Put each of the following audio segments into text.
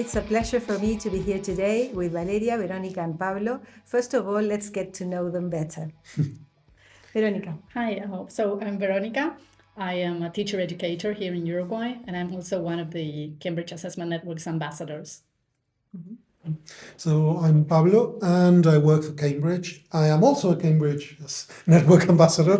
It's a pleasure for me to be here today with Valeria, Verónica, and Pablo. First of all, let's get to know them better. Verónica. Hi, so I'm Verónica. I am a teacher educator here in Uruguay, and I'm also one of the Cambridge Assessment Network's ambassadors. So I'm Pablo, and I work for Cambridge. I am also a Cambridge network ambassador,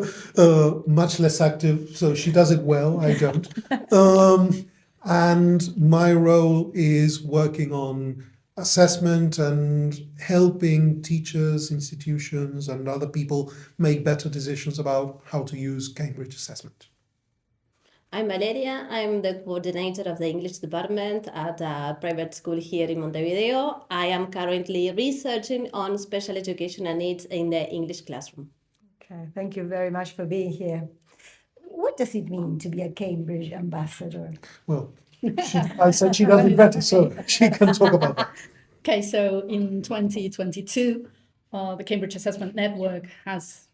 much less active, so she does it well, I don't. And my role is working on assessment and helping teachers, institutions, and other people make better decisions about how to use Cambridge assessment. I'm Valeria. I'm the coordinator of the English department at a private school here in Montevideo. I am currently researching on special educational needs in the English classroom. Okay, thank you very much for being here. What does it mean to be a Cambridge ambassador? Well, I said she does it better, so she can talk about that. Okay, so in 2022, the Cambridge Assessment Network has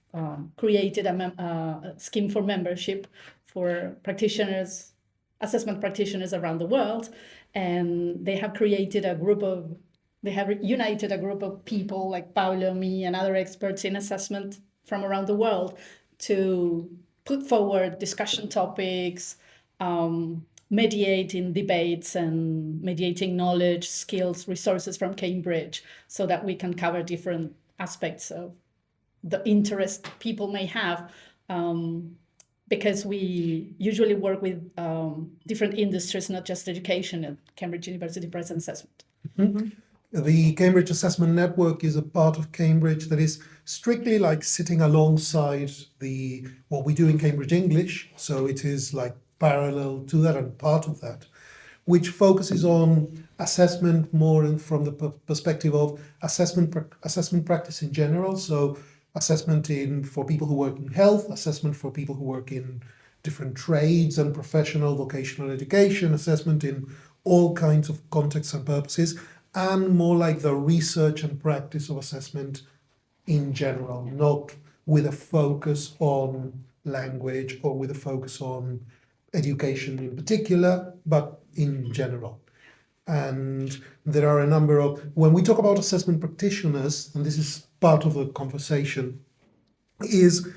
created a scheme for membership for practitioners, assessment practitioners around the world, and they have united a group of people like Pablo, me, and other experts in assessment from around the world to put forward discussion topics, mediating debates and mediating knowledge, skills, resources from Cambridge so that we can cover different aspects of the interest people may have. Because we usually work with different industries, not just education at Cambridge University Press and Assessment. Mm-hmm. The Cambridge Assessment Network is a part of Cambridge that is strictly like sitting alongside what we do in Cambridge English. So it is like parallel to that and part of that, which focuses on assessment more from the perspective of assessment practice in general. So assessment for people who work in health, assessment for people who work in different trades and professional vocational education, assessment in all kinds of contexts and purposes, and more like the research and practice of assessment in general, not with a focus on language or with a focus on education in particular, but in general. And there are a number of, when we talk about assessment practitioners, and this is part of the conversation, is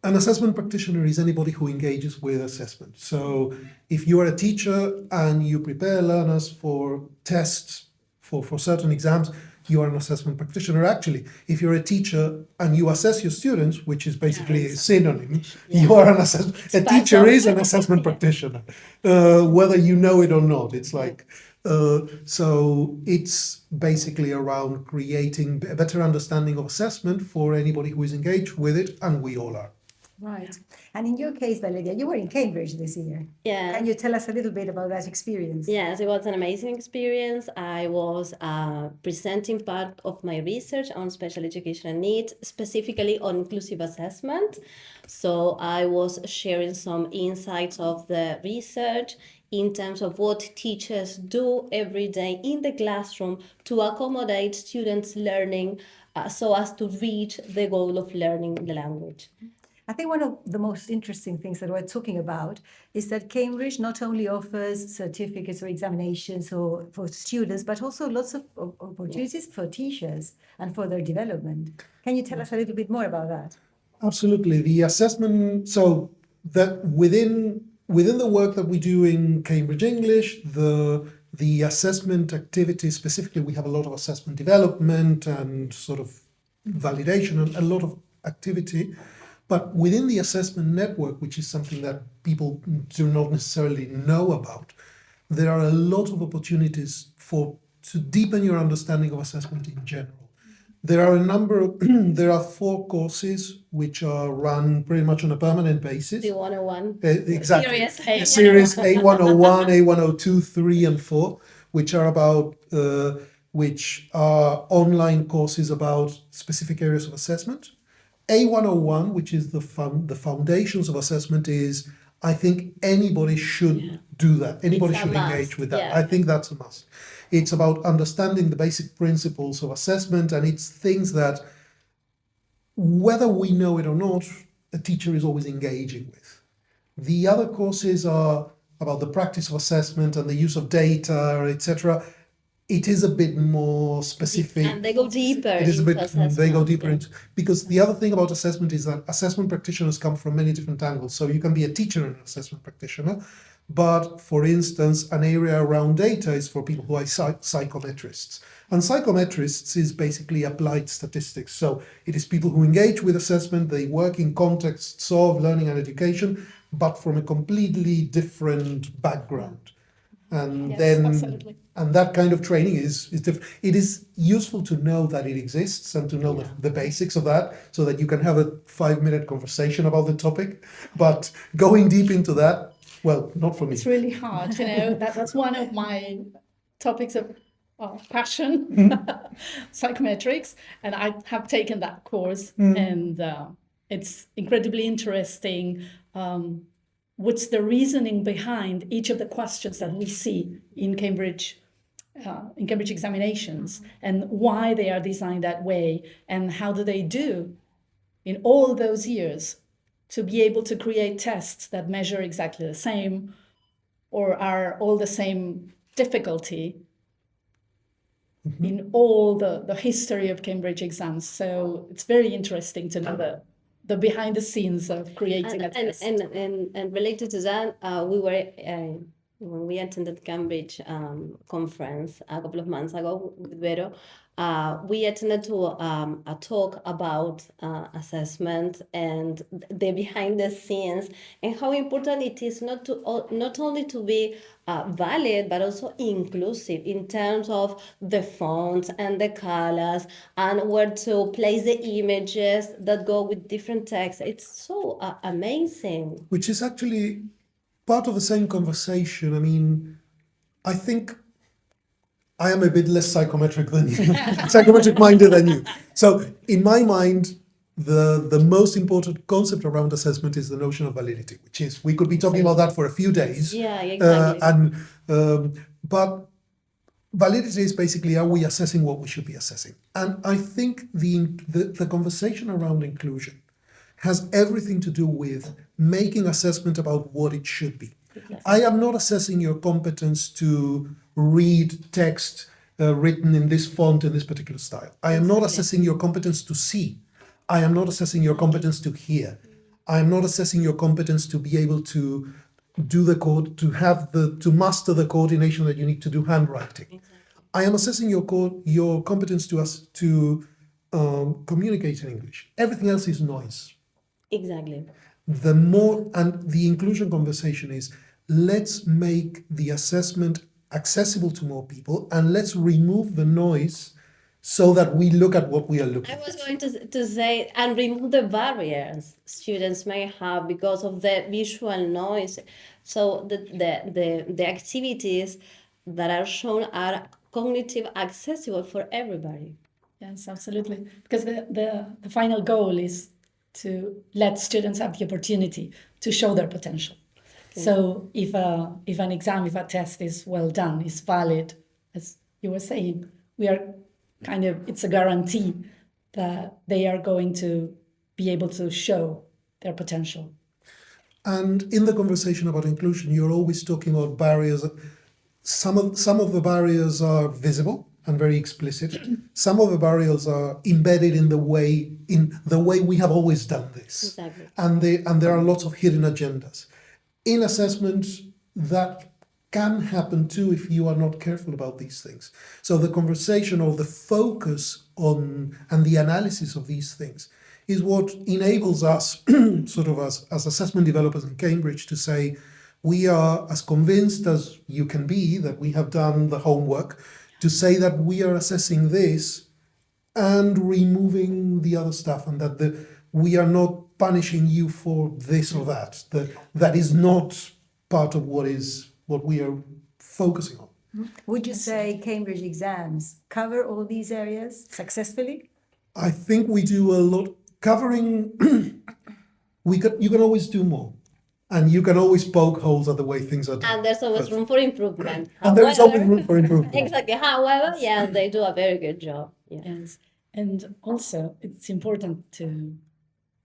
an assessment practitioner is anybody who engages with assessment. So if you are a teacher and you prepare learners for tests, for certain exams, you are an assessment practitioner. Actually, if you're a teacher and you assess your students, which is basically a synonym, you are an assessment. A teacher is an assessment practitioner, whether you know it or not. It's like, so it's basically around creating a better understanding of assessment for anybody who is engaged with it, and we all are. Right. And in your case, Valeria, you were in Cambridge this year. Yeah. Can you tell us a little bit about that experience? Yes, it was an amazing experience. I was presenting part of my research on special educational needs, specifically on inclusive assessment. So I was sharing some insights of the research in terms of what teachers do every day in the classroom to accommodate students' learning so as to reach the goal of learning the language. I think one of the most interesting things that we're talking about is that Cambridge not only offers certificates or examinations for students, but also lots of opportunities for teachers and for their development. Can you tell us a little bit more about that? Absolutely. The assessment, so that within the work that we do in Cambridge English, the assessment activities, specifically, we have a lot of assessment development and sort of validation and a lot of activity. But within the assessment network, which is something that people do not necessarily know about, there are a lot of opportunities to deepen your understanding of assessment in general. There are 4 courses which are run pretty much on a permanent basis. The 101. Exactly. Series A101, A102, 3, and 4, which are online courses about specific areas of assessment. A101, which is the foundations of assessment, is, I think anybody should do that. Anybody should engage with that. I think that's a must. It's about understanding the basic principles of assessment, and it's things that, whether we know it or not, a teacher is always engaging with. The other courses are about the practice of assessment and the use of data, etc. it is a bit more specific. And they go deeper. It is a bit, into they go assessment, deeper yeah. into, because the other thing about assessment is that assessment practitioners come from many different angles. So you can be a teacher and an assessment practitioner, but for instance, an area around data is for people who are psychometrists. And psychometrists is basically applied statistics. So it is people who engage with assessment, they work in contexts of learning and education, but from a completely different background. And Yes, then, absolutely. and that kind of training is different. It is useful to know that it exists and to know the basics of that, so that you can have a 5-minute conversation about the topic. But going deep into that, well, not for me. It's really hard, that's one of my topics of passion, psychometrics, and I have taken that course, and it's incredibly interesting. What's the reasoning behind each of the questions that we see in Cambridge examinations, and why they are designed that way, and how do they do in all those years to be able to create tests that measure exactly the same or are all the same difficulty in all the history of Cambridge exams. So it's very interesting to know the behind the scenes of creating a test. And related to that, we were when we attended Cambridge conference a couple of months ago with Vero, we attended to a talk about assessment and the behind the scenes, and how important it is not only to be valid, but also inclusive in terms of the fonts and the colors and where to place the images that go with different texts. It's so amazing. Which is actually part of the same conversation. I mean, I think I am a bit less psychometric than you, psychometric minded than you. So in my mind, the most important concept around assessment is the notion of validity, which is, we could be talking about that for a few days. Yeah, exactly. But validity is basically, are we assessing what we should be assessing? And I think the conversation around inclusion has everything to do with making assessment about what it should be. I am not assessing your competence to read text written in this font in this particular style. I am not assessing your competence to see. I am not assessing your competence to hear. I am not assessing your competence to be able to do the code, to master the coordination that you need to do handwriting. Exactly. I am assessing your competence to communicate in English. Everything else is noise. Exactly. The more, and the inclusion conversation is, let's make the assessment accessible to more people, and let's remove the noise so that we look at what we are looking at. I was going to say, and remove the barriers students may have because of the visual noise. So the activities that are shown are cognitive accessible for everybody. Yes, absolutely. Because the final goal is to let students have the opportunity to show their potential. Okay. So if a test is well done, is valid, as you were saying, it's a guarantee that they are going to be able to show their potential. And in the conversation about inclusion, you're always talking about barriers. Some of the barriers are visible and very explicit. Some of the barriers are embedded in the way we have always done this. Exactly. And there are lots of hidden agendas. In assessment, that can happen too if you are not careful about these things. So the conversation or the focus on and the analysis of these things is what enables us, sort of as assessment developers in Cambridge, to say we are as convinced as you can be that we have done the homework, to say that we are assessing this and removing the other stuff, and that we are not punishing you for this or that. That is not part of what we are focusing on. Would you say Cambridge exams cover all these areas successfully? I think we do a lot covering. You can always do more, and you can always poke holes at the way things are done. And there's always room for improvement. And there is always room for improvement. Exactly. However, yeah, they do a very good job. Yeah. Yes. And also, it's important to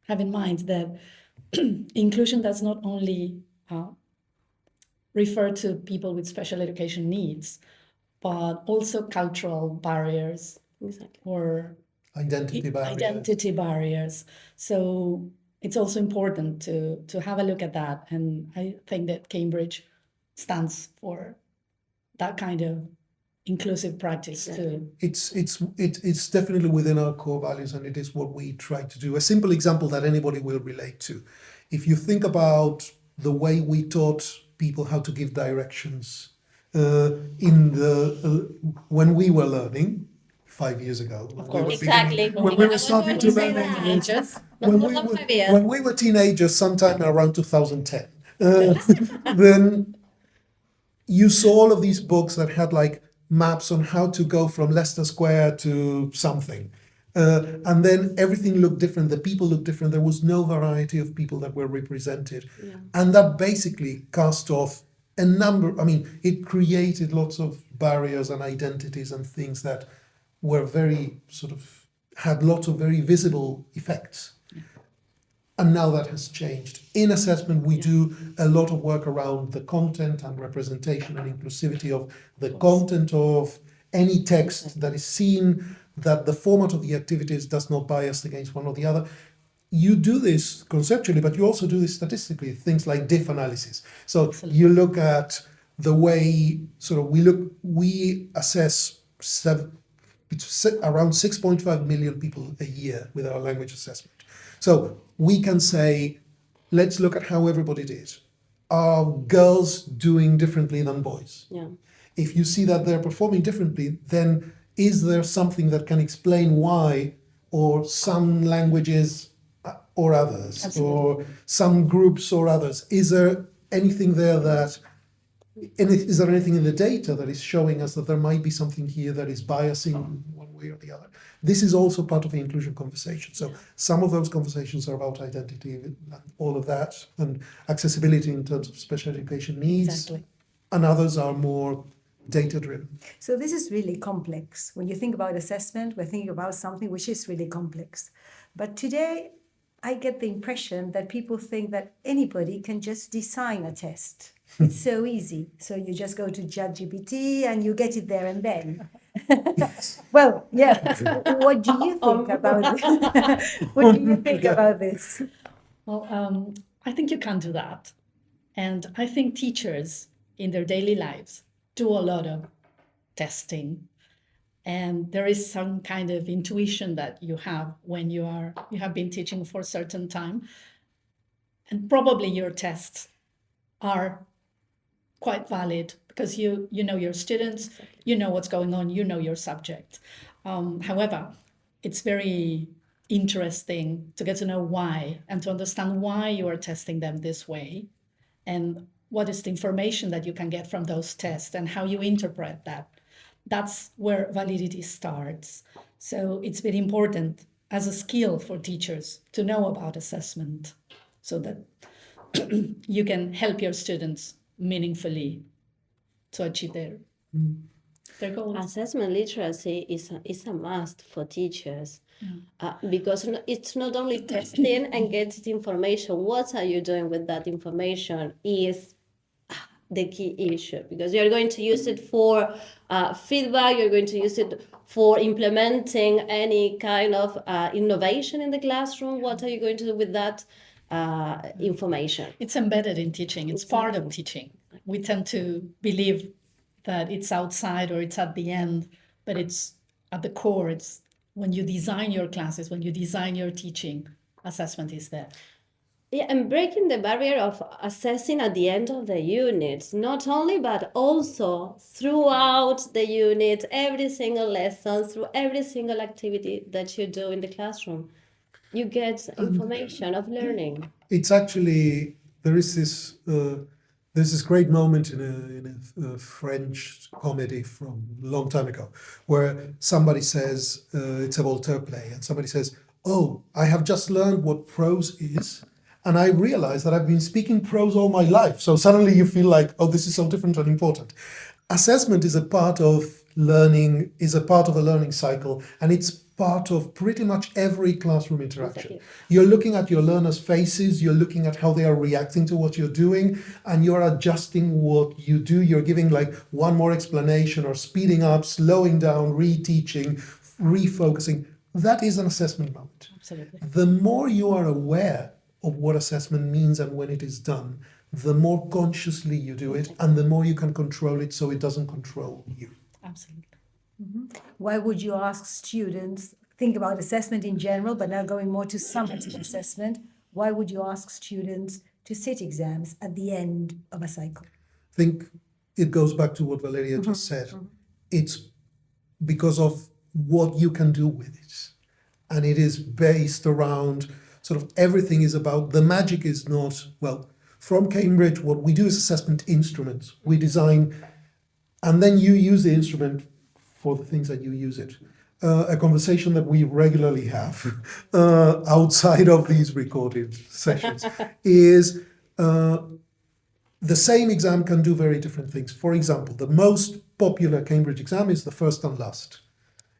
have in mind that inclusion does not only refer to people with special education needs, but also cultural barriers Exactly. or Identity barriers. identity barriers. So it's also important to have a look at that. And I think that Cambridge stands for that kind of inclusive practice too. It's definitely within our core values, and it is what we try to do. A simple example that anybody will relate to. If you think about the way we taught people how to give directions when we were learning 5 years ago. Of course. Exactly. When we were starting to learn English. When we were teenagers, sometime around 2010, then you saw all of these books that had like maps on how to go from Leicester Square to something. And then everything looked different. The people looked different. There was no variety of people that were represented. Yeah. And that basically cast off a number, it created lots of barriers and identities and things that were very had lots of very visible effects. And now that has changed. In assessment, we do a lot of work around the content and representation and inclusivity of the content of any text that is seen, that the format of the activities does not bias against one or the other. You do this conceptually, but you also do this statistically, things like diff analysis. So you look at the way we assess around 6.5 million people a year with our language assessment. So we can say, let's look at how everybody did. Are girls doing differently than boys? Yeah. If you see that they're performing differently, then is there something that can explain why, or some languages or others, Absolutely. or some groups or others? Is there anything there is there anything in the data that is showing us that there might be something here that is biasing one way or the other? This is also part of the inclusion conversation. So some of those conversations are about identity and all of that, and accessibility in terms of special education needs. Exactly. And others are more data-driven. So this is really complex. When you think about assessment, we're thinking about something which is really complex. But today, I get the impression that people think that anybody can just design a test. It's so easy. So you just go to ChatGPT and you get it there and then. Well, yeah. What do you think about this? What do you think about this? Well, I think you can do that. And I think teachers in their daily lives do a lot of testing. And there is some kind of intuition that you have when you have been teaching for a certain time. And probably your tests are quite valid because you know your students, you know what's going on, you know your subject. However, it's very interesting to get to know why and to understand why you are testing them this way, and what is the information that you can get from those tests and how you interpret that. That's where validity starts. So it's very important as a skill for teachers to know about assessment so that you can help your students meaningfully to achieve their goals. Assessment literacy is a must for teachers. Because it's not only testing and getting information. What are you doing with that information is the key issue, because you're going to use it for feedback, you're going to use it for implementing any kind of innovation in the classroom. What are you going to do with that information? It's embedded in teaching. It's part of teaching. We tend to believe that it's outside or it's at the end, but it's at the core. It's when you design your classes, when you design your teaching, assessment is there. Yeah, and breaking the barrier of assessing at the end of the unit, not only, but also throughout the unit, every single lesson, through every single activity that you do in the classroom, you get information of learning. It's actually, there's this great moment in a French comedy from a long time ago, where somebody says, it's a Voltaire play, and somebody says, "Oh, I have just learned what prose is, and I realize that I've been speaking prose all my life." So suddenly you feel like, oh, this is so different and important. Assessment is a part of learning is a part of a learning cycle, and it's part of pretty much every classroom interaction. Exactly. You're looking at your learners' faces, you're looking at how they are reacting to what you're doing, and you're adjusting what you do. You're giving like one more explanation or speeding up, slowing down, reteaching, refocusing. That is an assessment moment. Absolutely. The more you are aware of what assessment means and when it is done, the more consciously you do it, and the more you can control it so it doesn't control you. Absolutely. Why would you ask students, think about assessment in general, but now going more to summative assessment, why would you ask students to sit exams at the end of a cycle? I think it goes back to what Valeria just said. It's because of what you can do with it. And it is based around sort of everything is about, the magic is not, well, from Cambridge, what we do is assessment instruments. We design, and then you use the instrument for the things that you use it. A conversation that we regularly have outside of these recorded sessions is the same exam can do very different things. For example, the most popular Cambridge exam is the first and last.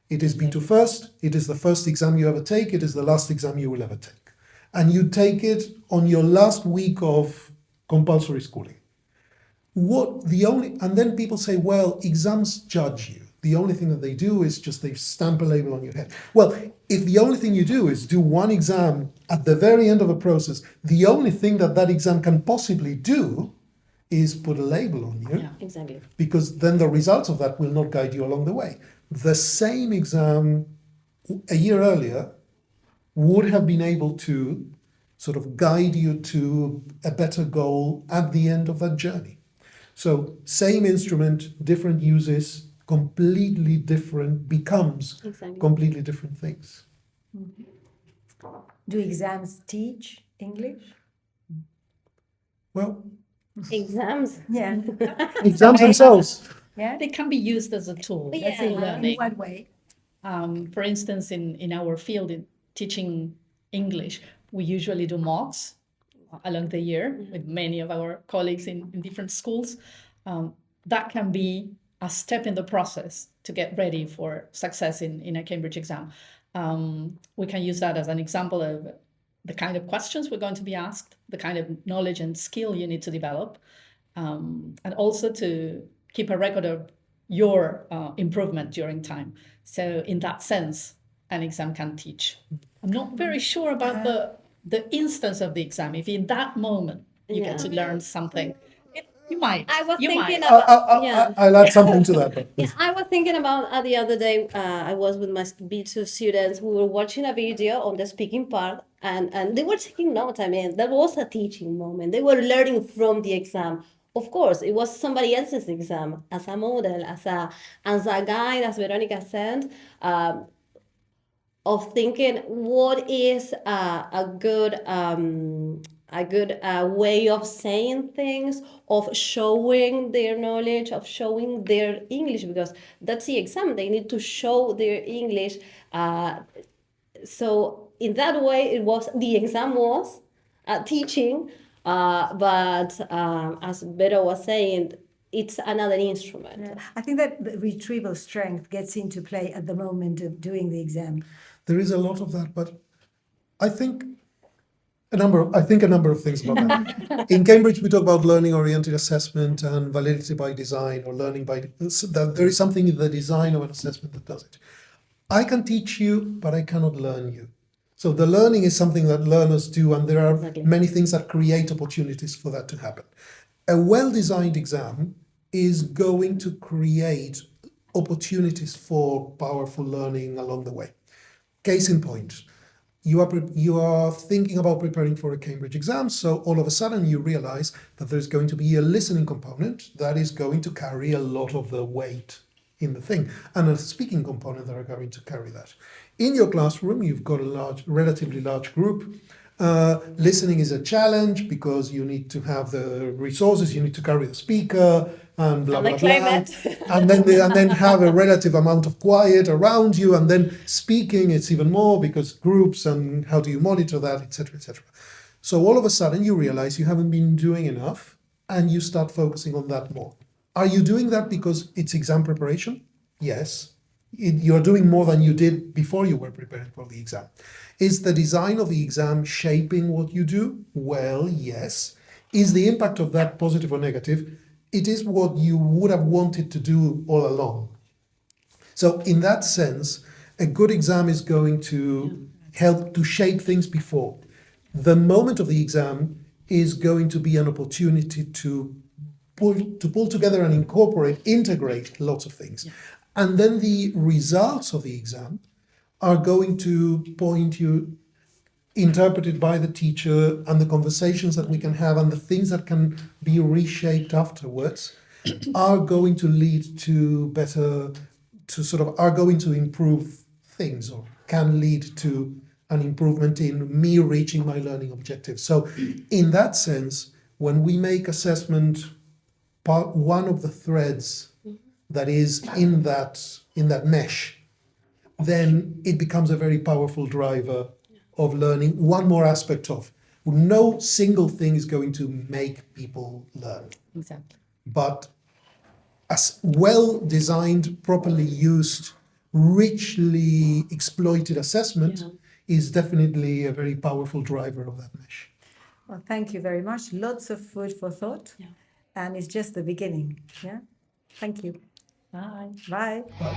It is B2 first, it is the first exam you ever take, it is the last exam you will ever take. And you take it on your last week of compulsory schooling. And then people say, well, exams judge you. The only thing that they do is just they stamp a label on your head. Well, if the only thing you do is do one exam at the very end of a process, the only thing that that exam can possibly do is put a label on you. Yeah. Exactly. Because then the results of that will not guide you along the way. The same exam a year earlier would have been able to sort of guide you to a better goal at the end of that journey. So same instrument, different uses, completely different, becomes Exactly. completely different things. Do exams teach English? Well, Exams. Yeah. exams themselves. Yeah. They can be used as a tool Yeah. in In learning. what way? For instance, in our field, in teaching English, we usually do mocks along the year with many of our colleagues in different schools. That can be a step in the process to get ready for success in a Cambridge exam. We can use that as an example of the kind of questions we're going to be asked, the kind of knowledge and skill you need to develop, and also to keep a record of your improvement during time. So in that sense, an exam can teach. I'm not very sure about the instance of the exam. If in that moment you get to learn something, you might. I was You thinking might. about I'll add something to that. But Yeah, I was thinking about the other day. I was with my B2 students who were watching a video on the speaking part, and they were taking notes. I mean, that was a teaching moment. They were learning from the exam. Of course, it was somebody else's exam as a model, as a guide, as Veronica said, of thinking what is a good way of saying things, of showing their knowledge, of showing their English, because that's the exam. They need to show their English. So in that way, the exam was teaching, but as Vero was saying, it's another instrument. Yeah. I think that the retrieval strength gets into play at the moment of doing the exam. there is a lot of that, but I think a number of things about that. In Cambridge, we talk about learning-oriented assessment and validity by design, or learning by, that there is something in the design of an assessment that does it. I can teach you, but I cannot learn you. So the learning is something that learners do, and there are Exactly. many things that create opportunities for that to happen. A well-designed exam is going to create opportunities for powerful learning along the way. Case in point, you are thinking about preparing for a Cambridge exam, so all of a sudden you realize that there's going to be a listening component that is going to carry a lot of the weight in the thing, and a speaking component that are going to carry that. In your classroom, you've got a relatively large group. Listening is a challenge because you need to have the resources, you need to carry the speaker, and blah, And blah, the blah. climate. And then have a relative amount of quiet around you, and then speaking, it's even more because groups, and how do you monitor that, etc., etc. So all of a sudden you realize you haven't been doing enough, and you start focusing on that more. Are you doing that because it's exam preparation? Yes. You're doing more than you did before you were preparing for the exam. Is the design of the exam shaping what you do? Well, yes. Is the impact of that positive or negative? It is what you would have wanted to do all along. So in that sense, a good exam is going to help to shape things before. The moment of the exam is going to be an opportunity to pull together and integrate lots of things. And then the results of the exam are going to point you, interpreted by the teacher, and the conversations that we can have and the things that can be reshaped afterwards are going to lead to are going to improve things, or can lead to an improvement in me reaching my learning objectives. So in that sense, when we make assessment one of the threads that is in that mesh, then it becomes a very powerful driver of learning. One more aspect of no single thing is going to make people learn, Exactly. but as well designed, properly used, richly exploited assessment is definitely a very powerful driver of that mesh. Well, thank you very much. Lots of food for thought. Yeah. And it's just the beginning. Yeah. Thank you. Bye. Bye. But